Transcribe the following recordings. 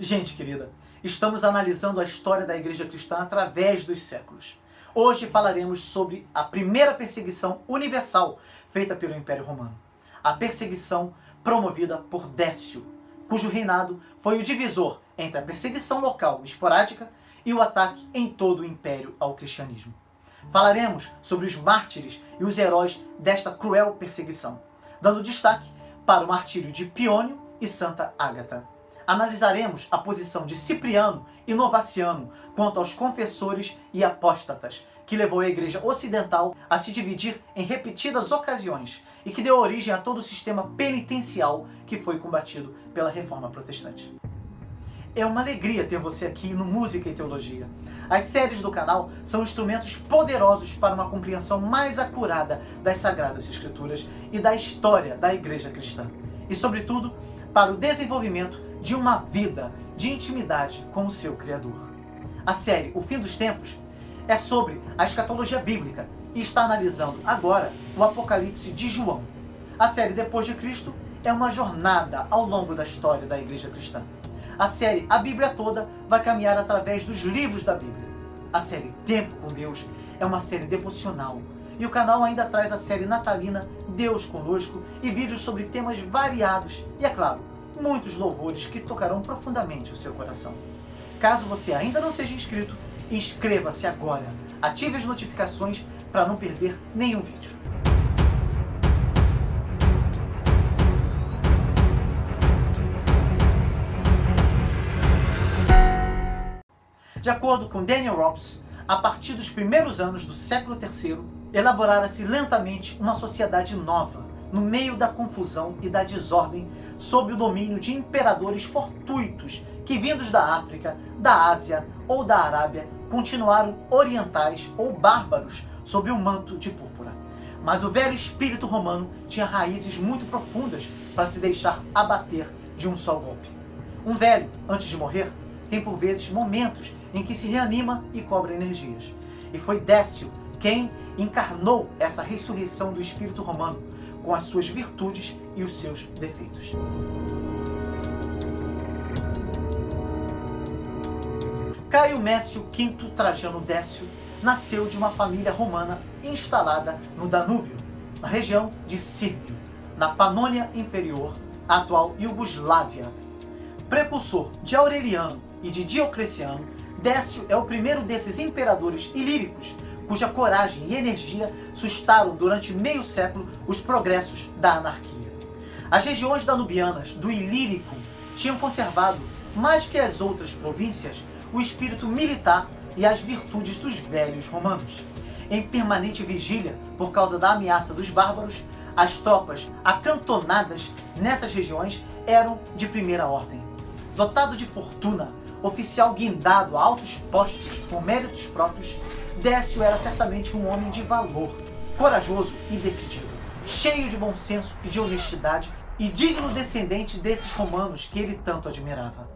Gente querida, estamos analisando a história da Igreja Cristã através dos séculos. Hoje falaremos sobre a primeira perseguição universal feita pelo Império Romano. A perseguição promovida por Décio, cujo reinado foi o divisor entre a perseguição local esporádica e o ataque em todo o Império ao cristianismo. Falaremos sobre os mártires e os heróis desta cruel perseguição, dando destaque para o martírio de Piônio e Santa Ágata. Analisaremos a posição de Cipriano e Novaciano quanto aos confessores e apóstatas, que levou a Igreja Ocidental a se dividir em repetidas ocasiões e que deu origem a todo o sistema penitencial que foi combatido pela Reforma Protestante. É uma alegria ter você aqui no Música e Teologia. As séries do canal são instrumentos poderosos para uma compreensão mais acurada das Sagradas Escrituras e da história da Igreja Cristã. E, sobretudo, para o desenvolvimento de uma vida de intimidade com o seu Criador. A série O Fim dos Tempos é sobre a escatologia bíblica e está analisando agora o Apocalipse de João. A série Depois de Cristo é uma jornada ao longo da história da Igreja Cristã. A série A Bíblia Toda vai caminhar através dos livros da Bíblia. A série Tempo com Deus é uma série devocional. E o canal ainda traz a série natalina Deus Conosco e vídeos sobre temas variados e, é claro, muitos louvores que tocarão profundamente o seu coração. Caso você ainda não seja inscrito, inscreva-se agora. Ative as notificações para não perder nenhum vídeo. De acordo com Daniel Robbs, a partir dos primeiros anos do século III, elaborara-se lentamente uma sociedade nova, no meio da confusão e da desordem, sob o domínio de imperadores fortuitos que, vindos da África, da Ásia ou da Arábia, continuaram orientais ou bárbaros sob o manto de púrpura. Mas o velho espírito romano tinha raízes muito profundas para se deixar abater de um só golpe. Um velho, antes de morrer, tem por vezes momentos em que se reanima e cobra energias. E foi Décio quem encarnou essa ressurreição do espírito romano, com as suas virtudes e os seus defeitos. Caio Mécio V Trajano Décio nasceu de uma família romana instalada no Danúbio, na região de Sírmio, na Panônia Inferior, a atual Iugoslávia. Precursor de Aureliano e de Diocleciano, Décio é o primeiro desses imperadores ilíricos cuja coragem e energia sustaram durante meio século os progressos da anarquia. As regiões danubianas do Ilírico tinham conservado, mais que as outras províncias, o espírito militar e as virtudes dos velhos romanos. Em permanente vigília por causa da ameaça dos bárbaros, as tropas acantonadas nessas regiões eram de primeira ordem. Dotado de fortuna, oficial guindado a altos postos por méritos próprios, Décio era certamente um homem de valor, corajoso e decidido, cheio de bom senso e de honestidade e digno descendente desses romanos que ele tanto admirava.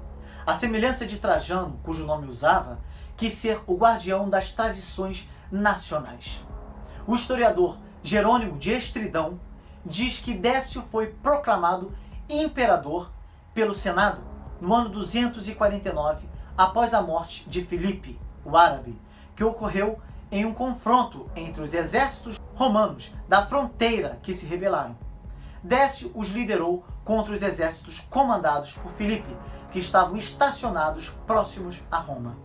A semelhança de Trajano, cujo nome usava, quis ser o guardião das tradições nacionais. O historiador Jerônimo de Estridão diz que Décio foi proclamado imperador pelo Senado no ano 249, após a morte de Filipe, o árabe, que ocorreu em um confronto entre os exércitos romanos da fronteira que se rebelaram. Décio os liderou contra os exércitos comandados por Filipe, que estavam estacionados próximos a Roma.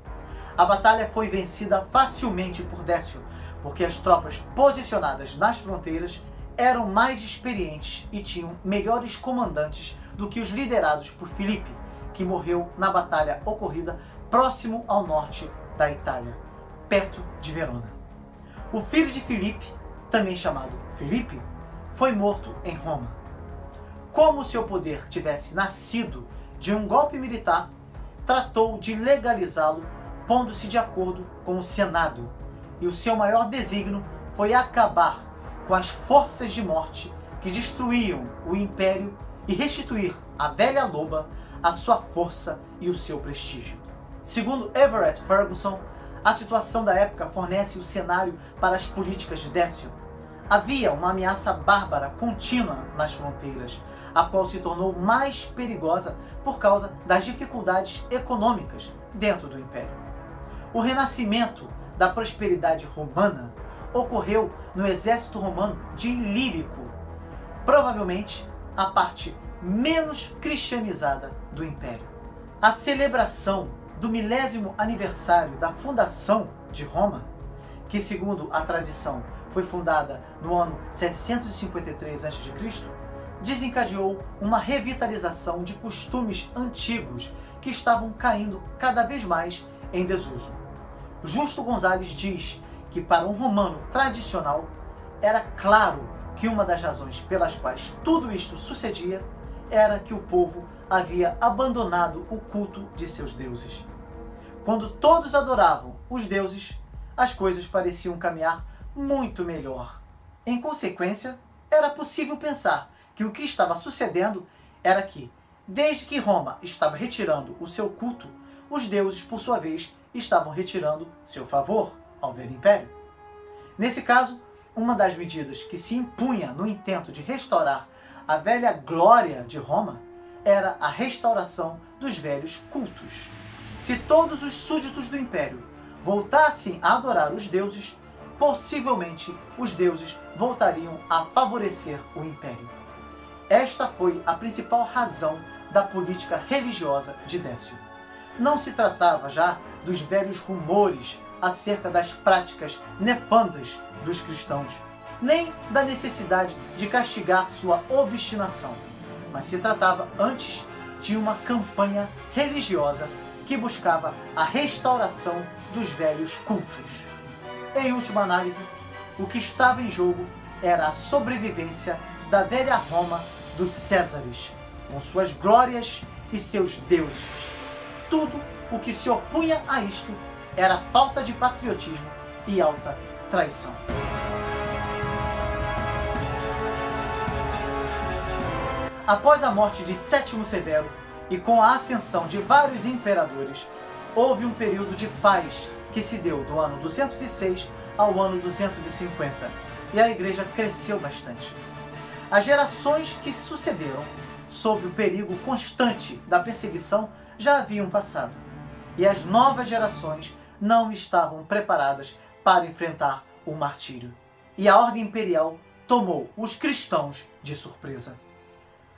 A batalha foi vencida facilmente por Décio, porque as tropas posicionadas nas fronteiras eram mais experientes e tinham melhores comandantes do que os liderados por Filipe, que morreu na batalha ocorrida próximo ao norte da Itália, perto de Verona. O filho de Filipe, também chamado Filipe, foi morto em Roma. Como se o poder tivesse nascido de um golpe militar, tratou de legalizá-lo, pondo-se de acordo com o Senado, e o seu maior desígnio foi acabar com as forças de morte que destruíam o império e restituir à velha loba a sua força e o seu prestígio. Segundo Everett Ferguson, a situação da época fornece o cenário para as políticas de Décio. Havia uma ameaça bárbara contínua nas fronteiras, a qual se tornou mais perigosa por causa das dificuldades econômicas dentro do Império. O renascimento da prosperidade romana ocorreu no exército romano de Ilírico, provavelmente a parte menos cristianizada do Império. A celebração do 10º aniversário da fundação de Roma, que segundo a tradição foi fundada no ano 753 a.C., desencadeou uma revitalização de costumes antigos que estavam caindo cada vez mais em desuso. Justo Gonzalez diz que para um romano tradicional era claro que uma das razões pelas quais tudo isto sucedia era que o povo havia abandonado o culto de seus deuses. Quando todos adoravam os deuses, as coisas pareciam caminhar muito melhor. Em consequência, era possível pensar que o que estava sucedendo era que, desde que Roma estava retirando o seu culto, os deuses, por sua vez, estavam retirando seu favor ao velho império. Nesse caso, uma das medidas que se impunha no intento de restaurar a velha glória de Roma era a restauração dos velhos cultos. Se todos os súditos do império voltassem a adorar os deuses, possivelmente os deuses voltariam a favorecer o império. Esta foi a principal razão da política religiosa de Décio. Não se tratava já dos velhos rumores acerca das práticas nefandas dos cristãos, nem da necessidade de castigar sua obstinação, mas se tratava antes de uma campanha religiosa que buscava a restauração dos velhos cultos. Em última análise, o que estava em jogo era a sobrevivência da velha Roma dos Césares, com suas glórias e seus deuses. Tudo o que se opunha a isto era falta de patriotismo e alta traição. Após a morte de Sétimo Severo e com a ascensão de vários imperadores, houve um período de paz que se deu do ano 206 ao ano 250, e a igreja cresceu bastante. As gerações que se sucederam, sob o perigo constante da perseguição, já haviam passado, e as novas gerações não estavam preparadas para enfrentar o martírio. E a ordem imperial tomou os cristãos de surpresa.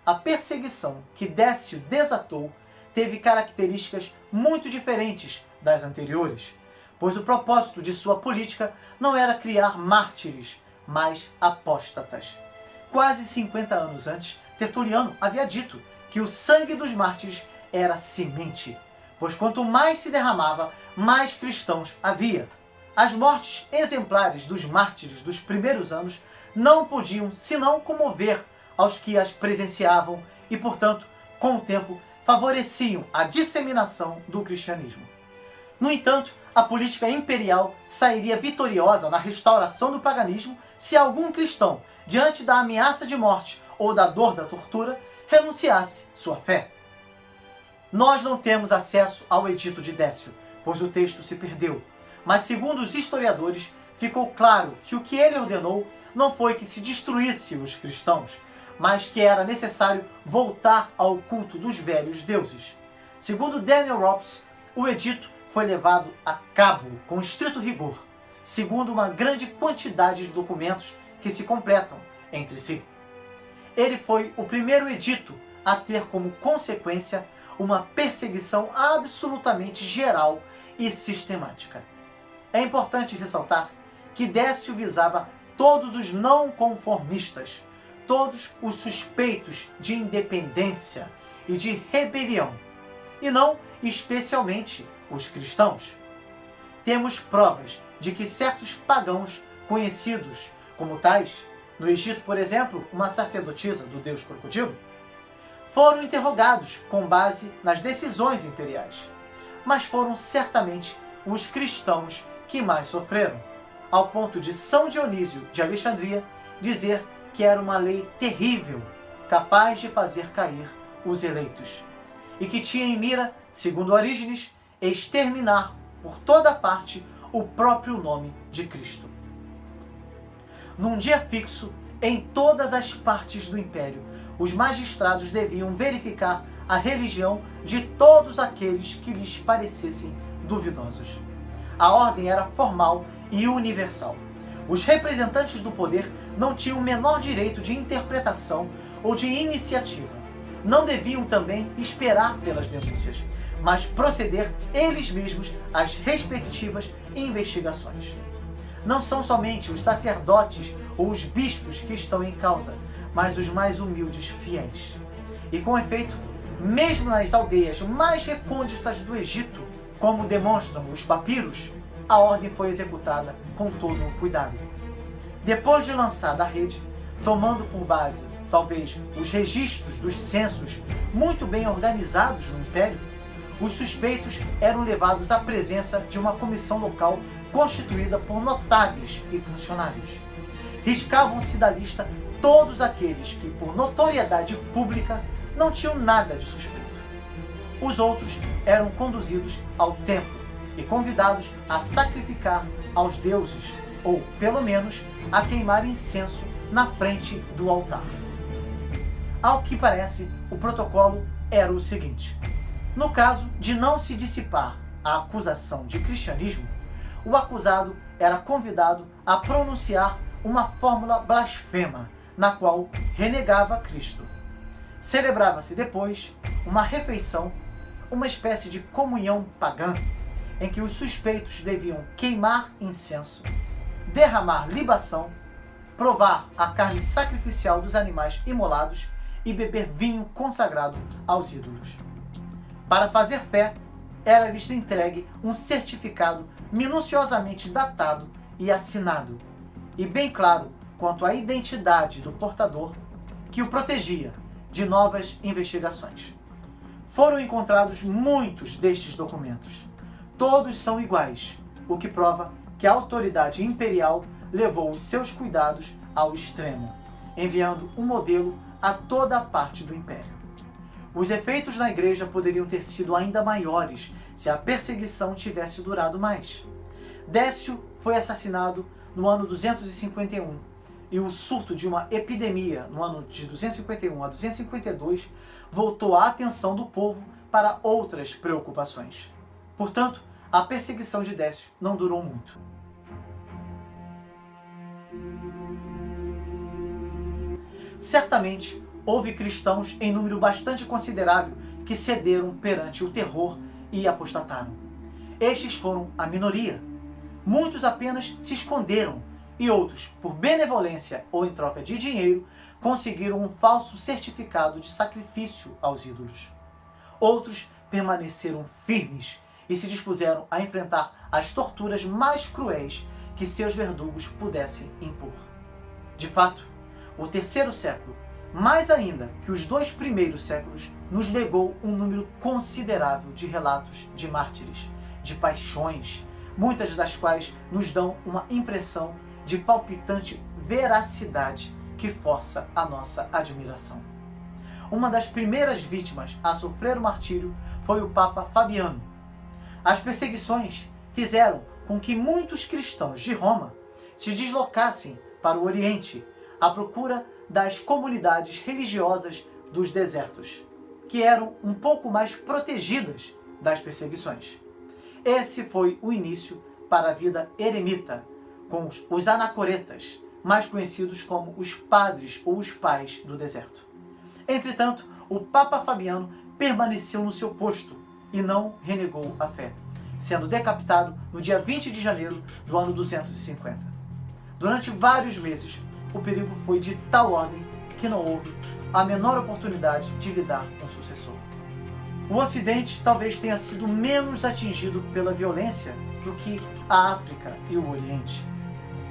A perseguição que Décio desatou teve características muito diferentes das anteriores, pois o propósito de sua política não era criar mártires, mas apóstatas. Quase 50 anos antes, Tertuliano havia dito que o sangue dos mártires era semente, pois quanto mais se derramava, mais cristãos havia. As mortes exemplares dos mártires dos primeiros anos não podiam senão comover aos que as presenciavam e, portanto, com o tempo, favoreciam a disseminação do cristianismo. No entanto, a política imperial sairia vitoriosa na restauração do paganismo se algum cristão, diante da ameaça de morte ou da dor da tortura, renunciasse sua fé. Nós não temos acesso ao edito de Décio, pois o texto se perdeu, mas segundo os historiadores, ficou claro que o que ele ordenou não foi que se destruísse os cristãos, mas que era necessário voltar ao culto dos velhos deuses. Segundo Daniel Rops, o edito foi levado a cabo com estrito rigor, segundo uma grande quantidade de documentos que se completam entre si. Ele foi o primeiro edito a ter como consequência uma perseguição absolutamente geral e sistemática. É importante ressaltar que Décio visava todos os não conformistas, todos os suspeitos de independência e de rebelião, e não especialmente os cristãos. Temos provas de que certos pagãos conhecidos como tais, no Egito, por exemplo, uma sacerdotisa do deus crocodilo, foram interrogados com base nas decisões imperiais, mas foram certamente os cristãos que mais sofreram, ao ponto de São Dionísio de Alexandria dizer que era uma lei terrível, capaz de fazer cair os eleitos, e que tinha em mira, segundo Orígenes, exterminar por toda parte o próprio nome de Cristo. num dia fixo, em todas as partes do império, os magistrados deviam verificar a religião de todos aqueles que lhes parecessem duvidosos. A ordem era formal e universal. Os representantes do poder não tinham o menor direito de interpretação ou de iniciativa. Não deviam também esperar pelas denúncias, mas proceder eles mesmos às respectivas investigações. Não são somente os sacerdotes ou os bispos que estão em causa, mas os mais humildes fiéis. E com efeito, mesmo nas aldeias mais recônditas do Egito, como demonstram os papiros, a ordem foi executada com todo o cuidado. Depois de lançada a rede, tomando por base, talvez, os registros dos censos muito bem organizados no Império, os suspeitos eram levados à presença de uma comissão local constituída por notáveis e funcionários. Riscavam-se da lista todos aqueles que, por notoriedade pública, não tinham nada de suspeito. Os outros eram conduzidos ao templo e convidados a sacrificar aos deuses, ou, pelo menos, a queimar incenso na frente do altar. Ao que parece, o protocolo era o seguinte: no caso de não se dissipar a acusação de cristianismo, o acusado era convidado a pronunciar uma fórmula blasfema, na qual renegava Cristo. Celebrava-se depois uma refeição, uma espécie de comunhão pagã, em que os suspeitos deviam queimar incenso, derramar libação, provar a carne sacrificial dos animais imolados e beber vinho consagrado aos ídolos. Para fazer fé, era-lhes entregue um certificado minuciosamente datado e assinado, e bem claro quanto à identidade do portador, que o protegia de novas investigações. Foram encontrados muitos destes documentos. Todos são iguais, o que prova que a autoridade imperial levou os seus cuidados ao extremo, enviando um modelo a toda a parte do império. Os efeitos na igreja poderiam ter sido ainda maiores se a perseguição tivesse durado mais. Décio foi assassinado no ano 251, e o surto de uma epidemia no ano de 251 a 252 voltou a atenção do povo para outras preocupações. Portanto, a perseguição de Décio não durou muito. Certamente, houve cristãos em número bastante considerável que cederam perante o terror e apostataram. Estes foram a minoria. Muitos apenas se esconderam, e outros, por benevolência ou em troca de dinheiro, conseguiram um falso certificado de sacrifício aos ídolos. Outros permaneceram firmes e se dispuseram a enfrentar as torturas mais cruéis que seus verdugos pudessem impor. De fato, o terceiro século, mais ainda que os 2 primeiros séculos, nos legou um número considerável de relatos de mártires, de paixões, muitas das quais nos dão uma impressão de palpitante veracidade que força a nossa admiração. Uma das primeiras vítimas a sofrer o martírio foi o Papa Fabiano. As perseguições fizeram com que muitos cristãos de Roma se deslocassem para o Oriente à procura das comunidades religiosas dos desertos, que eram um pouco mais protegidas das perseguições. Esse foi o início para a vida eremita, com os anacoretas, mais conhecidos como os padres ou os pais do deserto. Entretanto, o Papa Fabiano permaneceu no seu posto e não renegou a fé, sendo decapitado no dia 20 de janeiro do ano 250. Durante vários meses, o perigo foi de tal ordem que não houve a menor oportunidade de lhe dar um sucessor. O Ocidente talvez tenha sido menos atingido pela violência do que a África e o Oriente.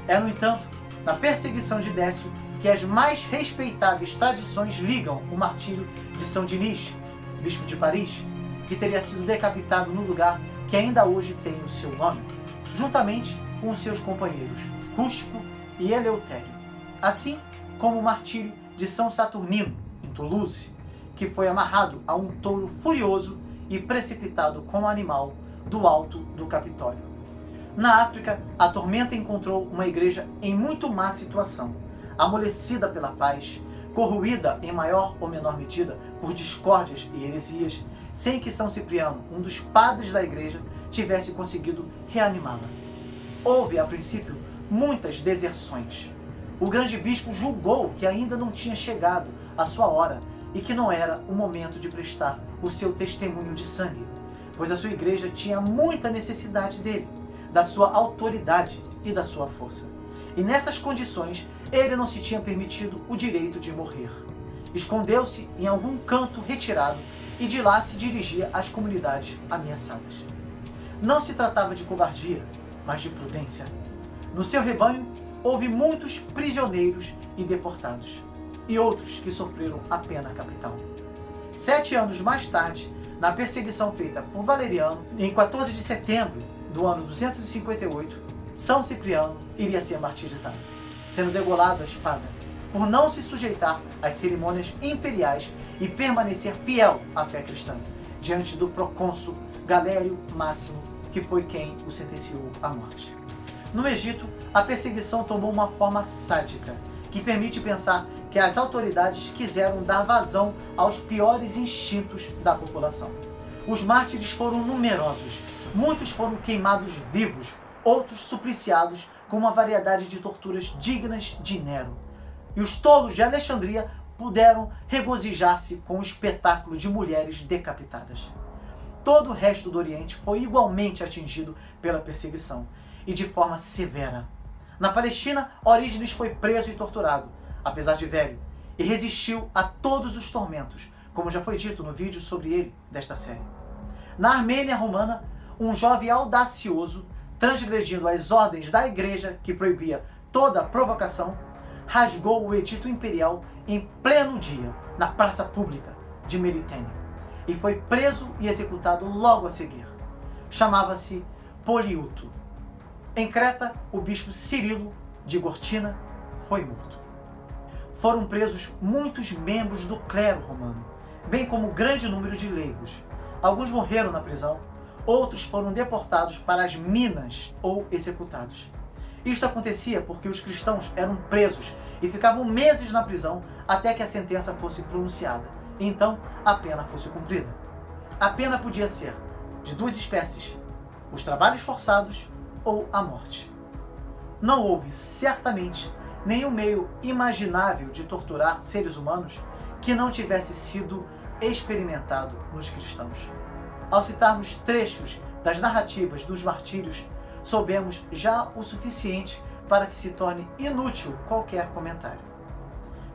É, no entanto, na perseguição de Décio que as mais respeitáveis tradições ligam o martírio de São Denis, bispo de Paris, que teria sido decapitado no lugar que ainda hoje tem o seu nome, juntamente com os seus companheiros Cusco e Eleutério, assim como o martírio de São Saturnino, em Toulouse, que foi amarrado a um touro furioso e precipitado como animal do alto do Capitólio. Na África, a tormenta encontrou uma igreja em muito má situação, amolecida pela paz, corroída em maior ou menor medida por discórdias e heresias, sem que São Cipriano, um dos padres da igreja, tivesse conseguido reanimá-la. Houve, a princípio, muitas deserções. O grande bispo julgou que ainda não tinha chegado a sua hora e que não era o momento de prestar o seu testemunho de sangue, pois a sua igreja tinha muita necessidade dele, da sua autoridade e da sua força. E nessas condições, ele não se tinha permitido o direito de morrer. Escondeu-se em algum canto retirado e de lá se dirigia às comunidades ameaçadas. Não se tratava de covardia, mas de prudência. No seu rebanho, houve muitos prisioneiros e deportados, e outros que sofreram a pena capital. 7 anos mais tarde, na perseguição feita por Valeriano, em 14 de setembro do ano 258, São Cipriano iria ser martirizado, sendo degolado à espada, por não se sujeitar às cerimônias imperiais e permanecer fiel à fé cristã, diante do procônsul Galério Máximo, que foi quem o sentenciou à morte. No Egito, a perseguição tomou uma forma sádica, que permite pensar que as autoridades quiseram dar vazão aos piores instintos da população. Os mártires foram numerosos, muitos foram queimados vivos, outros supliciados com uma variedade de torturas dignas de Nero. E os tolos de Alexandria puderam regozijar-se com o espetáculo de mulheres decapitadas. Todo o resto do Oriente foi igualmente atingido pela perseguição, e de forma severa. Na Palestina, Orígenes foi preso e torturado, apesar de velho, e resistiu a todos os tormentos, como já foi dito no vídeo sobre ele desta série. Na Armênia romana, um jovem audacioso, transgredindo as ordens da igreja que proibia toda provocação, rasgou o edito imperial em pleno dia, na praça pública de Melitene, e foi preso e executado logo a seguir. Chamava-se Poliuto. Em Creta, o bispo Cirilo de Gortina foi morto. Foram presos muitos membros do clero romano, bem como grande número de leigos. Alguns morreram na prisão, outros foram deportados para as minas ou executados. Isto acontecia porque os cristãos eram presos e ficavam meses na prisão até que a sentença fosse pronunciada, e então a pena fosse cumprida. A pena podia ser de 2 espécies: os trabalhos forçados ou a morte. Não houve, certamente, nenhum meio imaginável de torturar seres humanos que não tivesse sido experimentado nos cristãos. Ao citarmos trechos das narrativas dos martírios, soubemos já o suficiente para que se torne inútil qualquer comentário.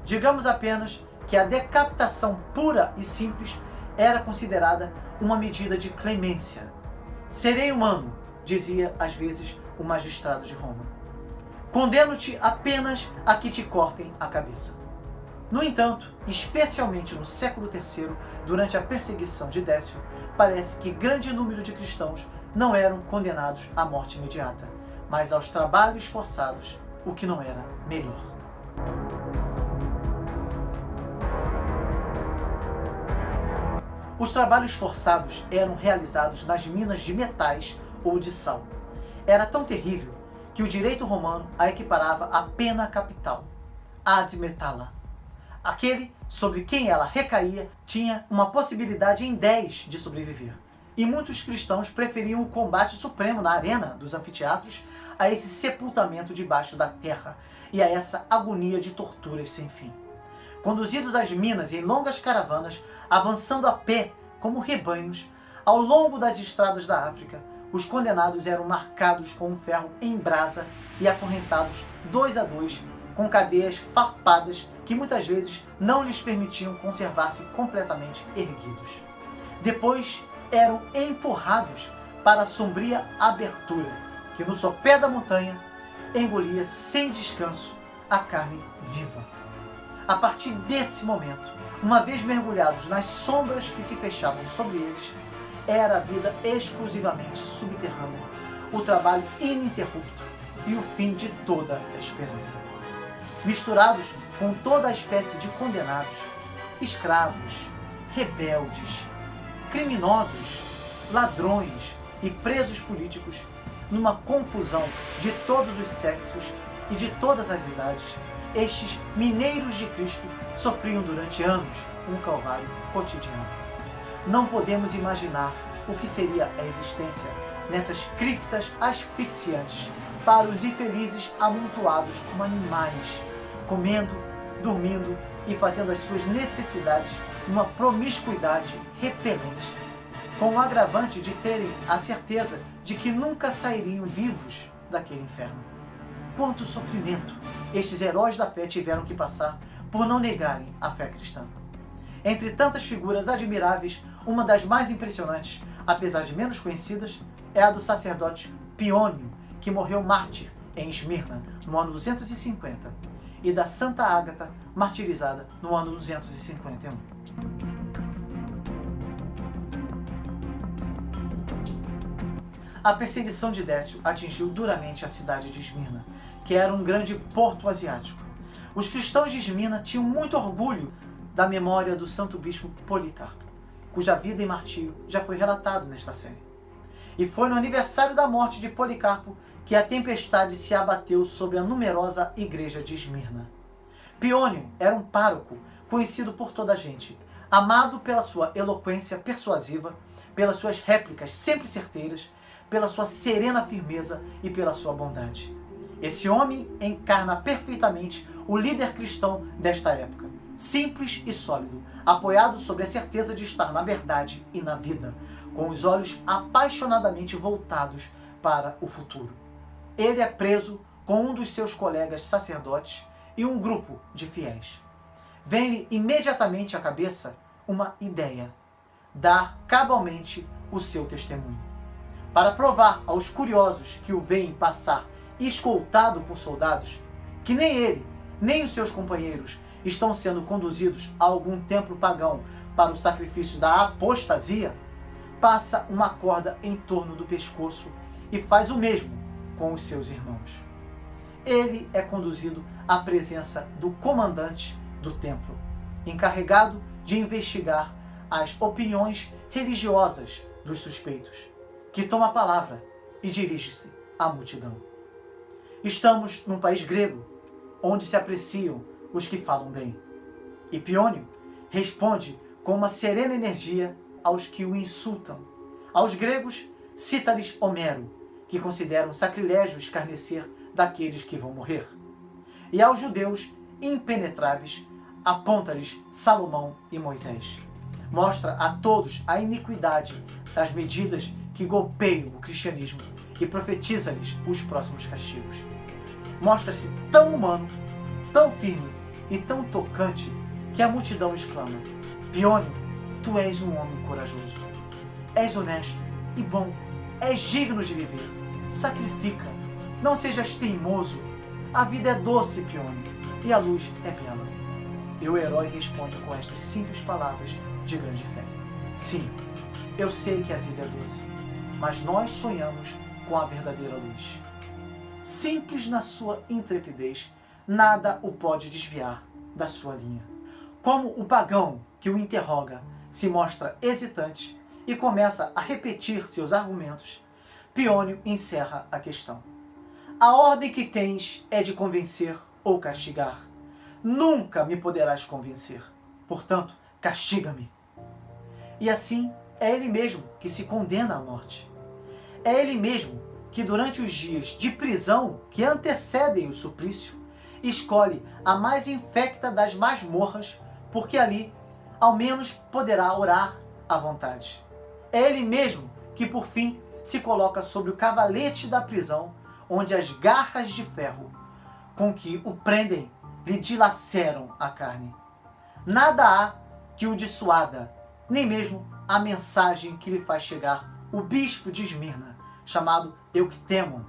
Digamos apenas que a decapitação pura e simples era considerada uma medida de clemência. Serei humano, dizia às vezes o magistrado de Roma. Condeno-te apenas a que te cortem a cabeça. No entanto, especialmente no século III, durante a perseguição de Décio, parece que grande número de cristãos não eram condenados à morte imediata, mas aos trabalhos forçados, o que não era melhor. Os trabalhos forçados eram realizados nas minas de metais ou de sal. Era tão terrível que o direito romano a equiparava à pena capital, ad metalla. Aquele sobre quem ela recaía tinha uma possibilidade em 10 de sobreviver. E muitos cristãos preferiam o combate supremo na arena dos anfiteatros a esse sepultamento debaixo da terra e a essa agonia de torturas sem fim. Conduzidos às minas em longas caravanas, avançando a pé como rebanhos, ao longo das estradas da África, os condenados eram marcados com um ferro em brasa e acorrentados 2 a 2 com cadeias farpadas que muitas vezes não lhes permitiam conservar-se completamente erguidos. Depois eram empurrados para a sombria abertura que no sopé da montanha engolia sem descanso a carne viva. A partir desse momento, uma vez mergulhados nas sombras que se fechavam sobre eles, era a vida exclusivamente subterrânea, o trabalho ininterrupto e o fim de toda a esperança. Misturados com toda a espécie de condenados, escravos, rebeldes, criminosos, ladrões e presos políticos, numa confusão de todos os sexos e de todas as idades, estes mineiros de Cristo sofriam durante anos um calvário cotidiano. Não podemos imaginar o que seria a existência nessas criptas asfixiantes para os infelizes amontoados como animais, comendo, dormindo e fazendo as suas necessidades numa promiscuidade repelente, com o agravante de terem a certeza de que nunca sairiam vivos daquele inferno. Quanto sofrimento estes heróis da fé tiveram que passar por não negarem a fé cristã. Entre tantas figuras admiráveis, uma das mais impressionantes, apesar de menos conhecidas, é a do sacerdote Piônio, que morreu mártir em Esmirna no ano 250, e da Santa Ágata, martirizada no ano 251. A perseguição de Décio atingiu duramente a cidade de Esmirna, que era um grande porto asiático. Os cristãos de Esmirna tinham muito orgulho da memória do santo bispo Policarpo, cuja vida e martírio já foi relatado nesta série. E foi no aniversário da morte de Policarpo que a tempestade se abateu sobre a numerosa igreja de Esmirna. Piônio era um pároco conhecido por toda a gente, amado pela sua eloquência persuasiva, pelas suas réplicas sempre certeiras, pela sua serena firmeza e pela sua bondade. Esse homem encarna perfeitamente o líder cristão desta época, simples e sólido, apoiado sobre a certeza de estar na verdade e na vida, com os olhos apaixonadamente voltados para o futuro. Ele é preso com um dos seus colegas sacerdotes e um grupo de fiéis. Vem-lhe imediatamente à cabeça uma ideia: dar cabalmente o seu testemunho. Para provar aos curiosos que o veem passar escoltado por soldados, que nem ele, nem os seus companheiros estão sendo conduzidos a algum templo pagão para o sacrifício da apostasia, passa uma corda em torno do pescoço e faz o mesmo com os seus irmãos. Ele é conduzido à presença do comandante do templo, encarregado de investigar as opiniões religiosas dos suspeitos, que toma a palavra e dirige-se à multidão. Estamos num país grego, onde se apreciam os que falam bem. E Piônio responde com uma serena energia aos que o insultam. Aos gregos, cita-lhes Homero, que consideram sacrilégio escarnecer daqueles que vão morrer. E aos judeus impenetráveis, aponta-lhes Salomão e Moisés. Mostra a todos a iniquidade das medidas que golpeiam o cristianismo e profetiza-lhes os próximos castigos. Mostra-se tão humano, tão firme e tão tocante que a multidão exclama: Piônio, tu és um homem corajoso. És honesto e bom. És digno de viver. Sacrifica. Não sejas teimoso. A vida é doce, Piônio, e a luz é bela. E o herói responde com estas simples palavras de grande fé: sim, eu sei que a vida é doce, mas nós sonhamos com a verdadeira luz. Simples na sua intrepidez, nada o pode desviar da sua linha. Como o pagão que o interroga se mostra hesitante e começa a repetir seus argumentos, Piônio encerra a questão. A ordem que tens é de convencer ou castigar. Nunca me poderás convencer. Portanto, castiga-me. E assim é ele mesmo que se condena à morte. É ele mesmo que durante os dias de prisão que antecedem o suplício, escolhe a mais infecta das masmorras, porque ali, ao menos, poderá orar à vontade. É ele mesmo que, por fim, se coloca sobre o cavalete da prisão, onde as garras de ferro com que o prendem lhe dilaceram a carne. Nada há que o dissuada, nem mesmo a mensagem que lhe faz chegar o bispo de Esmirna, chamado Euctemon,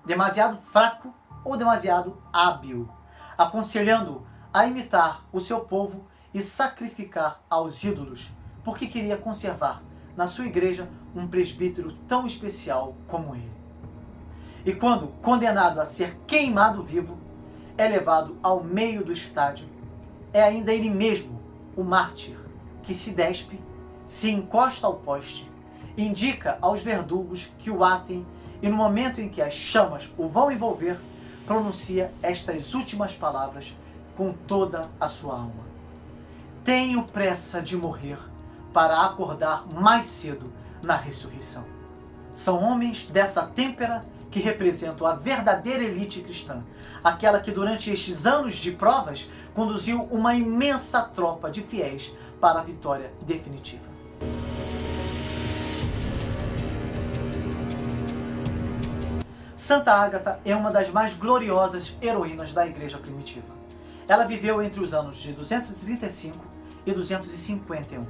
demasiado fraco ou demasiado hábil, aconselhando-o a imitar o seu povo e sacrificar aos ídolos, porque queria conservar na sua igreja um presbítero tão especial como ele. E quando condenado a ser queimado vivo, é levado ao meio do estádio, é ainda ele mesmo, o mártir, que se despe, se encosta ao poste, indica aos verdugos que o atem e no momento em que as chamas o vão envolver, pronuncia estas últimas palavras com toda a sua alma: tenho pressa de morrer para acordar mais cedo na ressurreição. São homens dessa têmpera que representam a verdadeira elite cristã, aquela que durante estes anos de provas conduziu uma imensa tropa de fiéis para a vitória definitiva. Santa Ágata é uma das mais gloriosas heroínas da Igreja primitiva. Ela viveu entre os anos de 235 e 251.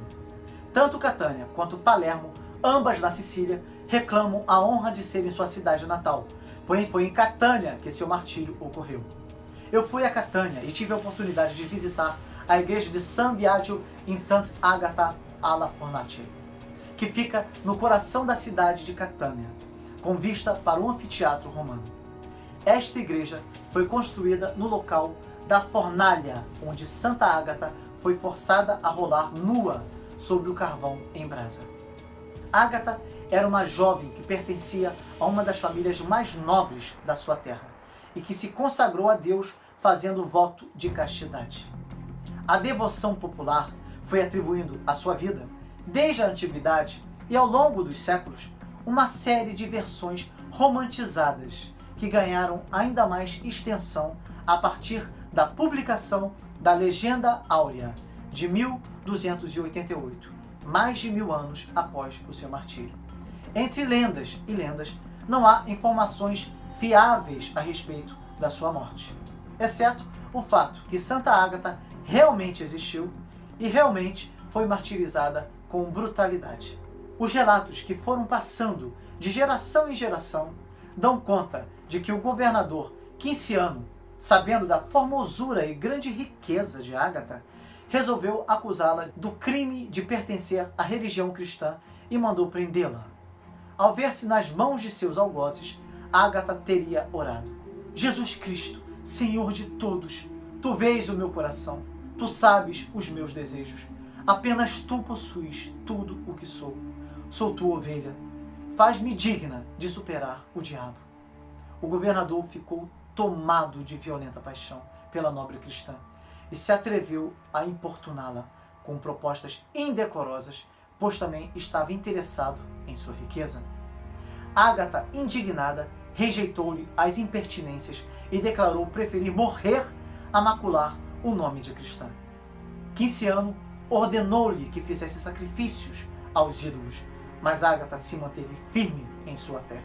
Tanto Catânia quanto Palermo, ambas na Sicília, reclamam a honra de serem sua cidade natal, porém foi em Catânia que seu martírio ocorreu. Eu fui a Catânia e tive a oportunidade de visitar a igreja de San Biagio in Sant'Agata alla Fornace, que fica no coração da cidade de Catânia, com vista para o anfiteatro romano. Esta igreja foi construída no local da fornalha, onde Santa Ágata foi forçada a rolar nua sobre o carvão em brasa. Ágata era uma jovem que pertencia a uma das famílias mais nobres da sua terra e que se consagrou a Deus fazendo voto de castidade. A devoção popular foi atribuindo à sua vida, desde a antiguidade e ao longo dos séculos, uma série de versões romantizadas que ganharam ainda mais extensão a partir da publicação da Legenda Áurea de 1288, mais de 1000 anos após o seu martírio. Entre lendas e lendas, não há informações fiáveis a respeito da sua morte, exceto o fato que Santa Ágata realmente existiu e realmente foi martirizada com brutalidade. Os relatos que foram passando de geração em geração dão conta de que o governador Quinciano, sabendo da formosura e grande riqueza de Ágata, resolveu acusá-la do crime de pertencer à religião cristã e mandou prendê-la. Ao ver-se nas mãos de seus algozes, Ágata teria orado: Jesus Cristo, Senhor de todos, tu vês o meu coração, tu sabes os meus desejos. Apenas tu possuis tudo o que sou. Sou tua ovelha. Faz-me digna de superar o diabo. O governador ficou tomado de violenta paixão pela nobre cristã e se atreveu a importuná-la com propostas indecorosas, pois também estava interessado em sua riqueza. Ágata, indignada, rejeitou-lhe as impertinências e declarou preferir morrer a macular o nome de cristã. Quinciano ordenou-lhe que fizesse sacrifícios aos ídolos, mas Ágata se manteve firme em sua fé.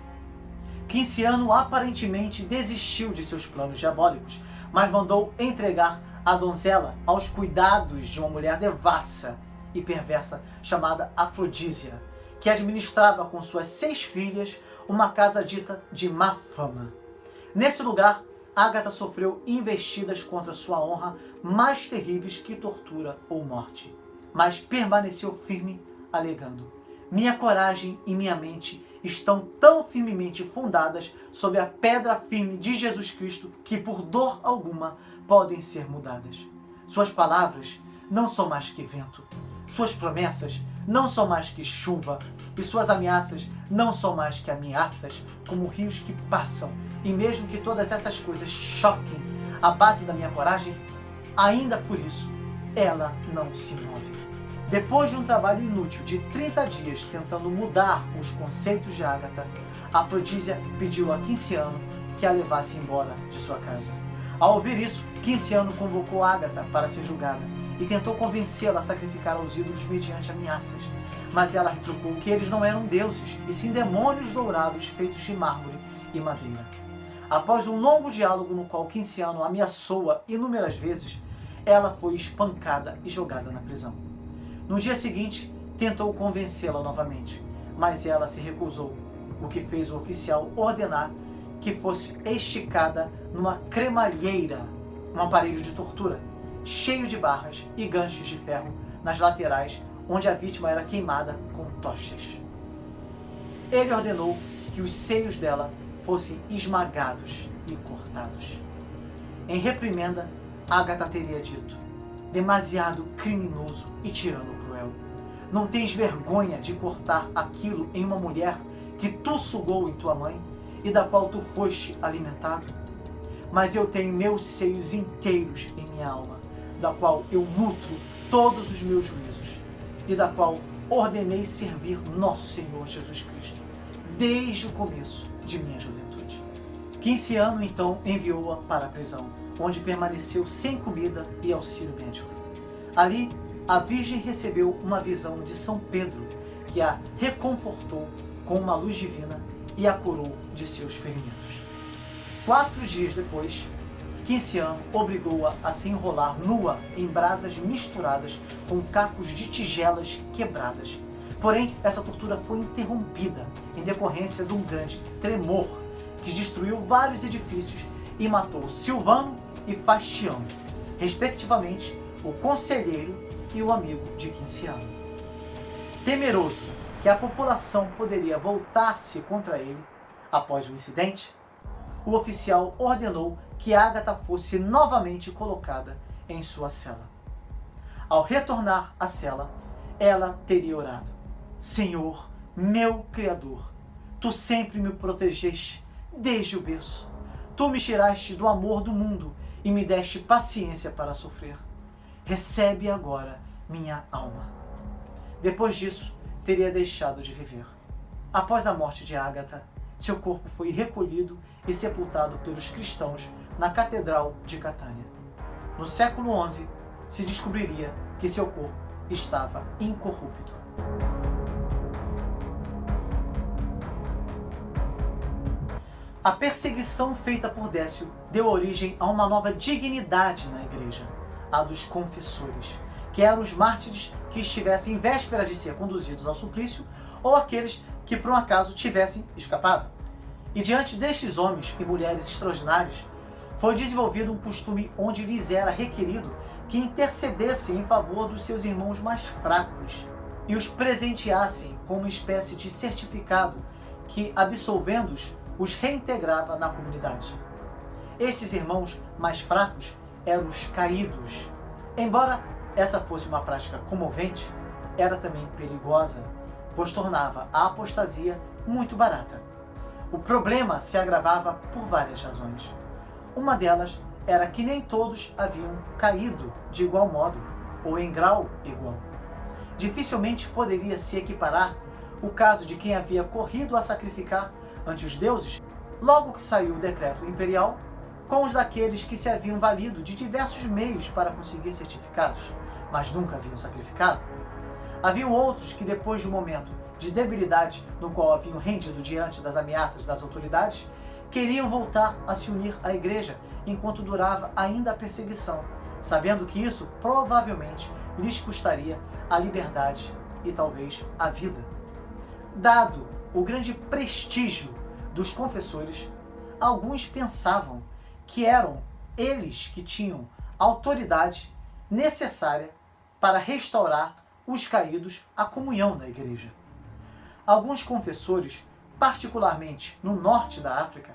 Quinciano aparentemente desistiu de seus planos diabólicos, mas mandou entregar a donzela aos cuidados de uma mulher devassa e perversa chamada Afrodísia, que administrava com suas 6 filhas uma casa dita de má fama. Nesse lugar, Ágata sofreu investidas contra sua honra mais terríveis que tortura ou morte, mas permaneceu firme, alegando: minha coragem e minha mente estão tão firmemente fundadas sobre a pedra firme de Jesus Cristo que por dor alguma podem ser mudadas. Suas palavras não são mais que vento, suas promessas não são mais que chuva, e suas ameaças não são mais que ameaças, como rios que passam. E mesmo que todas essas coisas choquem a base da minha coragem, ainda por isso ela não se move. Depois de um trabalho inútil de 30 dias tentando mudar os conceitos de Ágata, Afrodísia pediu a Quinciano que a levasse embora de sua casa. Ao ouvir isso, Quinciano convocou Ágata para ser julgada e tentou convencê-la a sacrificar aos ídolos mediante ameaças. Mas ela retrucou que eles não eram deuses, e sim demônios dourados feitos de mármore e madeira. Após um longo diálogo no qual Quinciano ameaçou-a inúmeras vezes, ela foi espancada e jogada na prisão. No dia seguinte, tentou convencê-la novamente, mas ela se recusou, o que fez o oficial ordenar que fosse esticada numa cremalheira, um aparelho de tortura, cheio de barras e ganchos de ferro nas laterais, onde a vítima era queimada com tochas. Ele ordenou que os seios dela fossem esmagados e cortados. Em reprimenda, Ágata teria dito: demasiado criminoso e tirano cruel. Não tens vergonha de cortar aquilo em uma mulher que tu sugou em tua mãe e da qual tu foste alimentado? Mas eu tenho meus seios inteiros em minha alma, da qual eu nutro todos os meus juízos, e da qual ordenei servir nosso Senhor Jesus Cristo, desde o começo de minha juventude. Quinciano então enviou-a para a prisão, onde permaneceu sem comida e auxílio médico. Ali, a Virgem recebeu uma visão de São Pedro, que a reconfortou com uma luz divina e a curou de seus ferimentos. 4 dias depois, Quinciano obrigou-a a se enrolar nua em brasas misturadas com cacos de tigelas quebradas. Porém, essa tortura foi interrompida em decorrência de um grande tremor que destruiu vários edifícios e matou Silvano e Fastiano, respectivamente o conselheiro e o amigo de Quinciano. Temeroso que a população poderia voltar-se contra ele após o incidente, o oficial ordenou que Ágata fosse novamente colocada em sua cela. Ao retornar à cela, ela teria orado: Senhor, meu Criador, tu sempre me protegeste desde o berço. Tu me tiraste do amor do mundo e me deste paciência para sofrer. Recebe agora minha alma. Depois disso, teria deixado de viver. Após a morte de Ágata, seu corpo foi recolhido e sepultado pelos cristãos na Catedral de Catânia. No século XI, se descobriria que seu corpo estava incorrupto. A perseguição feita por Décio deu origem a uma nova dignidade na igreja, a dos confessores, que eram os mártires que estivessem em véspera de ser conduzidos ao suplício ou aqueles que por um acaso tivessem escapado. E diante destes homens e mulheres extraordinários, foi desenvolvido um costume onde lhes era requerido que intercedessem em favor dos seus irmãos mais fracos e os presenteassem com uma espécie de certificado que, absolvendo-os, os reintegrava na comunidade. Estes irmãos mais fracos eram os caídos. Embora essa fosse uma prática comovente, era também perigosa, pois tornava a apostasia muito barata. O problema se agravava por várias razões. Uma delas era que nem todos haviam caído de igual modo ou em grau igual. Dificilmente poderia se equiparar o caso de quem havia corrido a sacrificar ante os deuses logo que saiu o decreto imperial, com os daqueles que se haviam valido de diversos meios para conseguir certificados, mas nunca haviam sacrificado. Haviam outros que, depois de um momento de debilidade no qual haviam rendido diante das ameaças das autoridades, queriam voltar a se unir à igreja enquanto durava ainda a perseguição, sabendo que isso provavelmente lhes custaria a liberdade e talvez a vida. Dado o grande prestígio dos confessores, alguns pensavam que eram eles que tinham autoridade necessária para restaurar os caídos à comunhão da igreja. Alguns confessores, particularmente no norte da África,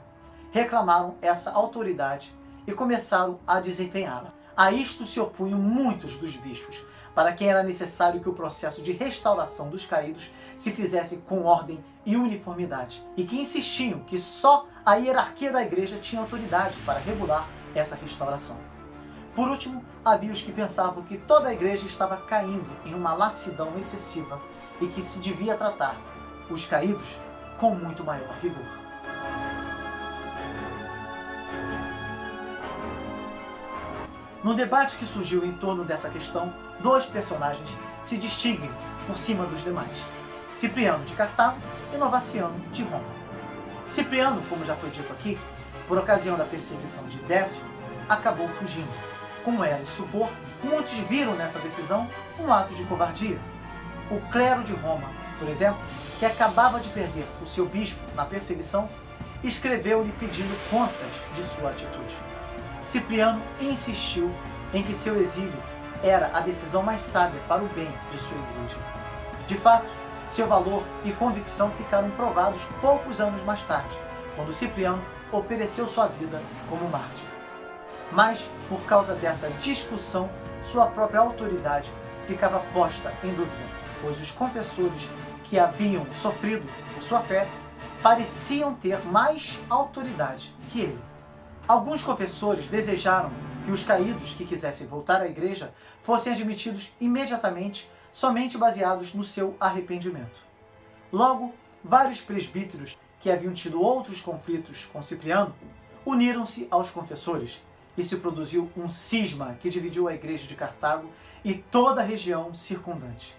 reclamaram essa autoridade e começaram a desempenhá-la. A isto se opunham muitos dos bispos, para quem era necessário que o processo de restauração dos caídos se fizesse com ordem e uniformidade, e que insistiam que só a hierarquia da igreja tinha autoridade para regular essa restauração. Por último, havia os que pensavam que toda a igreja estava caindo em uma lassidão excessiva e que se devia tratar os caídos com muito maior rigor. No debate que surgiu em torno dessa questão, dois personagens se distinguem por cima dos demais: Cipriano de Cartago e Novaciano de Roma. Cipriano, como já foi dito aqui, por ocasião da perseguição de Décio, acabou fugindo. Como era de supor, muitos viram nessa decisão um ato de covardia. O clero de Roma, por exemplo, que acabava de perder o seu bispo na perseguição, escreveu-lhe pedindo contas de sua atitude. Cipriano insistiu em que seu exílio era a decisão mais sábia para o bem de sua igreja. De fato, seu valor e convicção ficaram provados poucos anos mais tarde, quando Cipriano ofereceu sua vida como mártir. Mas, por causa dessa discussão, sua própria autoridade ficava posta em dúvida, pois os confessores que haviam sofrido por sua fé pareciam ter mais autoridade que ele. Alguns confessores desejaram que os caídos que quisessem voltar à igreja fossem admitidos imediatamente, somente baseados no seu arrependimento. Logo, vários presbíteros que haviam tido outros conflitos com Cipriano uniram-se aos confessores, e se produziu um cisma que dividiu a igreja de Cartago e toda a região circundante.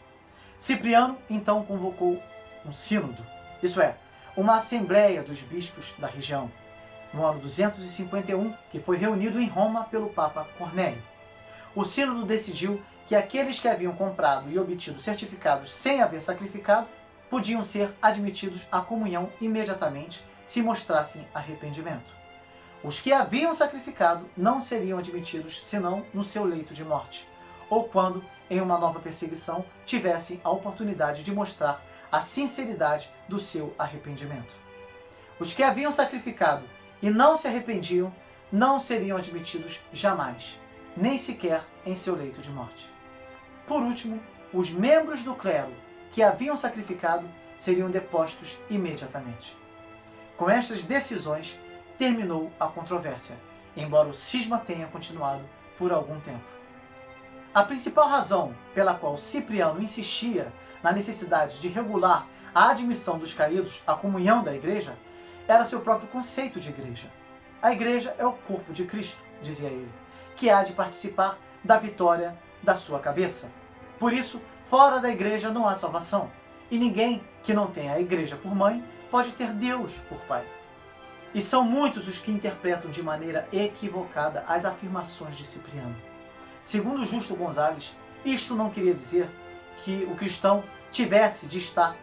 Cipriano então convocou um sínodo, isto é, uma assembleia dos bispos da região, no ano 251, que foi reunido em Roma pelo Papa Cornélio. O sínodo decidiu que aqueles que haviam comprado e obtido certificados sem haver sacrificado podiam ser admitidos à comunhão imediatamente se mostrassem arrependimento. Os que haviam sacrificado não seriam admitidos senão no seu leito de morte, ou quando, em uma nova perseguição, tivessem a oportunidade de mostrar a sinceridade do seu arrependimento. Os que haviam sacrificado e não se arrependiam não seriam admitidos jamais, nem sequer em seu leito de morte. Por último, os membros do clero que haviam sacrificado seriam depostos imediatamente. Com estas decisões, terminou a controvérsia, embora o cisma tenha continuado por algum tempo. A principal razão pela qual Cipriano insistia na necessidade de regular a admissão dos caídos à comunhão da igreja era seu próprio conceito de igreja. A igreja é o corpo de Cristo, dizia ele, que há de participar da vitória da sua cabeça. Por isso, fora da igreja não há salvação, e ninguém que não tenha a igreja por mãe pode ter Deus por pai. E são muitos os que interpretam de maneira equivocada as afirmações de Cipriano. Segundo Justo Gonzalez, isto não queria dizer que o cristão tivesse de estar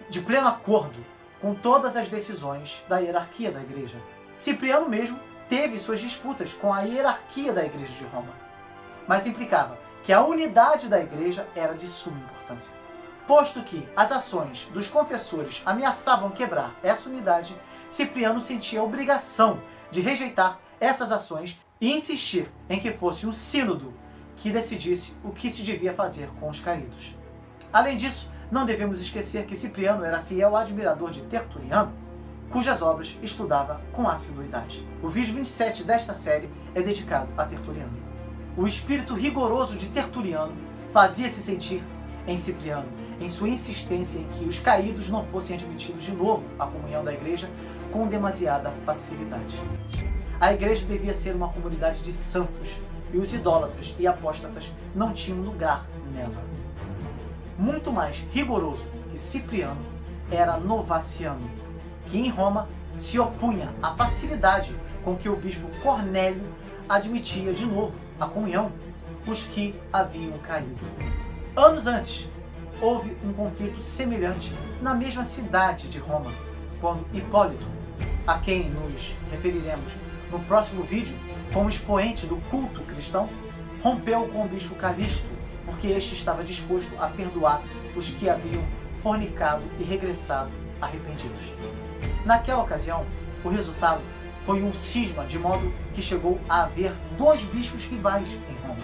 de pleno acordo com todas as decisões da hierarquia da igreja. Cipriano mesmo teve suas disputas com a hierarquia da igreja de Roma, mas implicava que a unidade da igreja era de suma importância. Posto que as ações dos confessores ameaçavam quebrar essa unidade, Cipriano sentia a obrigação de rejeitar essas ações e insistir em que fosse um sínodo que decidisse o que se devia fazer com os caídos. Além disso, não devemos esquecer que Cipriano era fiel admirador de Tertuliano, cujas obras estudava com assiduidade. O vídeo 27 desta série é dedicado a Tertuliano. O espírito rigoroso de Tertuliano fazia-se sentir em Cipriano, em sua insistência em que os caídos não fossem admitidos de novo à comunhão da igreja com demasiada facilidade. A igreja devia ser uma comunidade de santos, e os idólatras e apóstatas não tinham lugar nela. Muito mais rigoroso que Cipriano era Novaciano, que em Roma se opunha à facilidade com que o bispo Cornélio admitia de novo à comunhão os que haviam caído. Anos antes, houve um conflito semelhante na mesma cidade de Roma, quando Hipólito, a quem nos referiremos no próximo vídeo como expoente do culto cristão, rompeu com o bispo Calixto, porque este estava disposto a perdoar os que haviam fornicado e regressado arrependidos. Naquela ocasião, o resultado foi um cisma, de modo que chegou a haver 2 bispos rivais em Roma.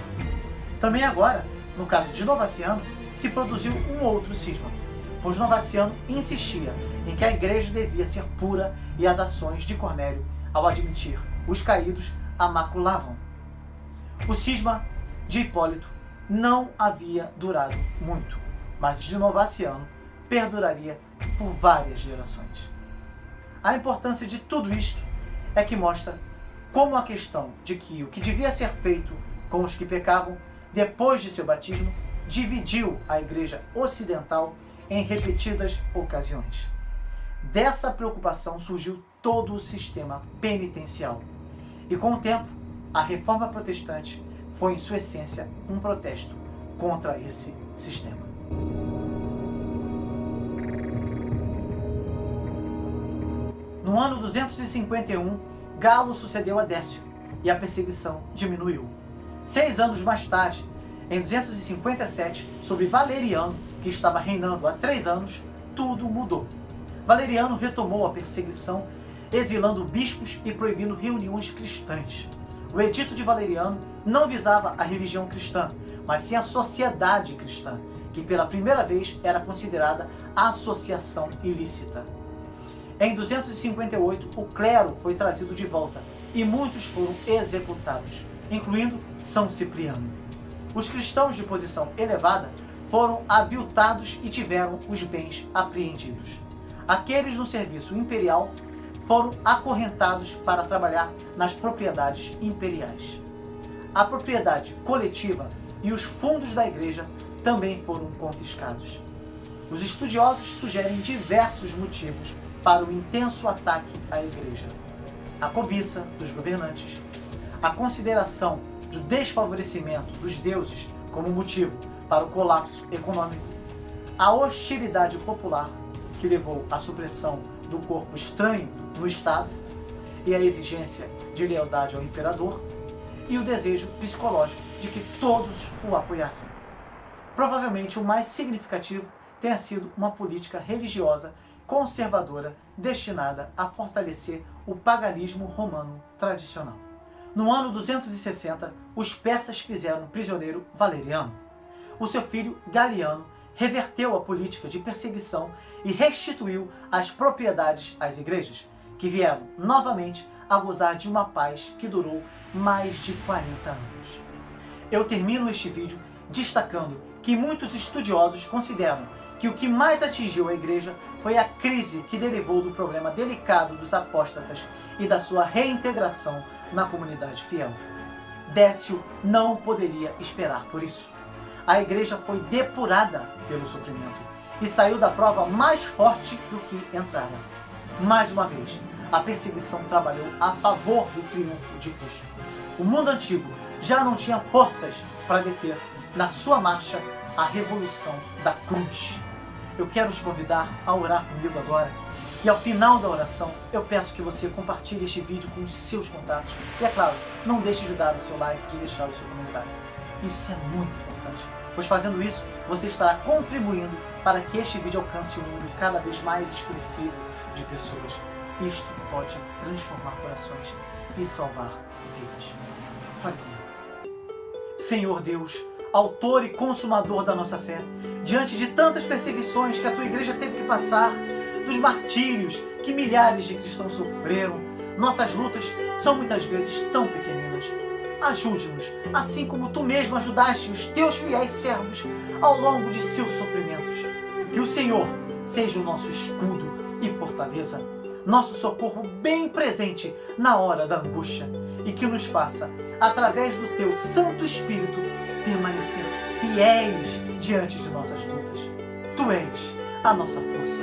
Também agora, no caso de Novaciano, se produziu um outro cisma, pois Novaciano insistia em que a igreja devia ser pura e as ações de Cornélio, ao admitir os caídos, a maculavam. O cisma de Hipólito não havia durado muito, mas o de Novaciano perduraria por várias gerações. A importância de tudo isto é que mostra como a questão de que o que devia ser feito com os que pecavam depois de seu batismo dividiu a igreja ocidental em repetidas ocasiões. Dessa preocupação surgiu todo o sistema penitencial. E com o tempo, a reforma protestante foi em sua essência um protesto contra esse sistema. No ano 251, Galo sucedeu a Décio e a perseguição diminuiu. 6 anos mais tarde, em 257, sob Valeriano, que estava reinando há 3 anos, tudo mudou. Valeriano retomou a perseguição, exilando bispos e proibindo reuniões cristãs. O edito de Valeriano não visava a religião cristã, mas sim a sociedade cristã, que pela primeira vez era considerada associação ilícita. Em 258, o clero foi trazido de volta e muitos foram executados, incluindo São Cipriano. Os cristãos de posição elevada foram aviltados e tiveram os bens apreendidos. Aqueles no serviço imperial foram acorrentados para trabalhar nas propriedades imperiais. A propriedade coletiva e os fundos da igreja também foram confiscados. Os estudiosos sugerem diversos motivos para o intenso ataque à igreja: a cobiça dos governantes, a consideração do desfavorecimento dos deuses como motivo para o colapso econômico, a hostilidade popular que levou à supressão do corpo estranho no Estado e a exigência de lealdade ao imperador, e o desejo psicológico de que todos o apoiassem. Provavelmente o mais significativo tenha sido uma política religiosa conservadora destinada a fortalecer o paganismo romano tradicional. No ano 260, os persas fizeram prisioneiro Valeriano. O seu filho Galiano reverteu a política de perseguição e restituiu as propriedades às igrejas, que vieram novamente a gozar de uma paz que durou mais de 40 anos. Eu termino este vídeo destacando que muitos estudiosos consideram que o que mais atingiu a igreja foi a crise que derivou do problema delicado dos apóstatas e da sua reintegração na comunidade fiel. Décio não poderia esperar por isso. A igreja foi depurada pelo sofrimento e saiu da prova mais forte do que entrara. Mais uma vez, a perseguição trabalhou a favor do triunfo de Cristo. O mundo antigo já não tinha forças para deter, na sua marcha, a revolução da cruz. Eu quero te convidar a orar comigo agora. E ao final da oração, eu peço que você compartilhe este vídeo com os seus contatos. E é claro, não deixe de dar o seu like, de deixar o seu comentário. Isso é muito importante, pois fazendo isso, você estará contribuindo para que este vídeo alcance um número cada vez mais expressivo de pessoas. Isto pode transformar corações e salvar vidas. Olhe comigo. Senhor Deus, autor e consumador da nossa fé, diante de tantas perseguições que a tua igreja teve que passar, dos martírios que milhares de cristãos sofreram, nossas lutas são muitas vezes tão pequeninas. Ajude-nos, assim como tu mesmo ajudaste os teus fiéis servos ao longo de seus sofrimentos. Que o Senhor seja o nosso escudo e fortaleza, nosso socorro bem presente na hora da angústia, e que nos faça, através do teu Santo Espírito, permanecer fiéis diante de nossas lutas. Tu és a nossa força,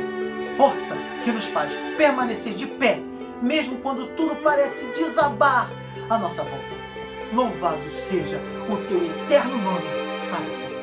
força que nos faz permanecer de pé, mesmo quando tudo parece desabar à nossa volta. Louvado seja o teu eterno nome para sempre.